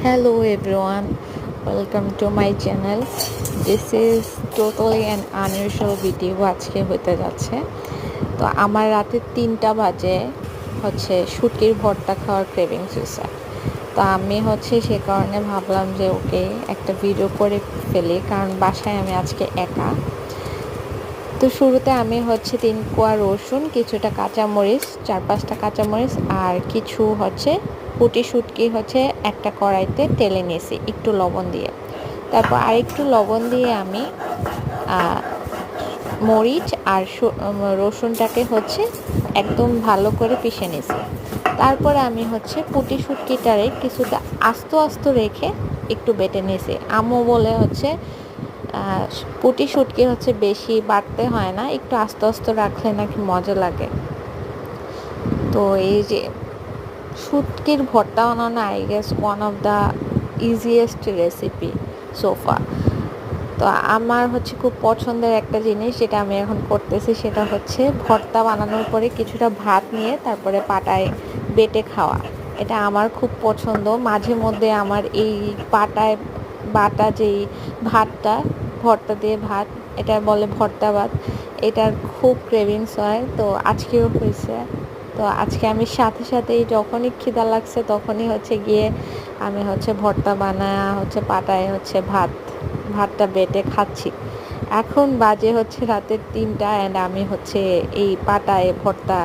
Hello everyone, welcome to my channel. This is totally an unusual video আজকে হতে যাচ্ছে। তো আমার রাতে 3টা বাজে শুটকির ভর্তা খাওয়ার ক্রেভিংস হয়েছে। তো আমি সে কারণে ভাবলাম যে ওকে একটা ভিডিও করে ফেলি, কারণ বাসায় আমি আজকে একা। তো শুরুতে আমি 3 কোয়া রসুন, কিছুটা কাঁচামরিচ, 4-5টা কাঁচামরিচ আর কিছু পুঁটি শুটকি একটা কড়াইতে তেলে নিয়েছি একটু লবণ দিয়ে। তারপর আরেকটু লবণ দিয়ে আমি মরিচ আর রসুনটাকে একদম ভালো করে পিষে নিয়েছি। তারপরে আমি পুঁটি শুটকিটারে কিছুটা আস্ত আস্ত রেখে একটু বেটে নিয়েছি। আম্মু বলে পুঁটি শুটকি বেশি বাটতে হয় না, একটু আস্তে আস্তে রাখলে নাকি মজা লাগে। তো এই যে শুটকির ভর্তা বানানো I guess one of the easiest recipe sofa. তো আমার খুব পছন্দের একটা জিনিস যেটা আমি এখন করতেছি, সেটা ভর্তা বানানোর পরে কিছুটা ভাত নিয়ে তারপরে পাটায় বেটে খাওয়া। এটা আমার খুব পছন্দ। মাঝে মধ্যে আমার এই পাটায় বাটা যেই ভাতটা, ভর্তা দিয়ে ভাত, এটা বলে ভর্তা ভাত, এটার খুব ক্রেভিংস হয়। তো আজকেও হয়েছে। তো আজকে আমি সাথে সাথেই যখনই খিদা লাগছে তখনই গিয়ে আমি ভর্তা বানায় পাটায় ভাতটা বেটে খাচ্ছি। এখন বাজে রাতের 3টা অ্যান্ড আমি এই পাটায় ভর্তা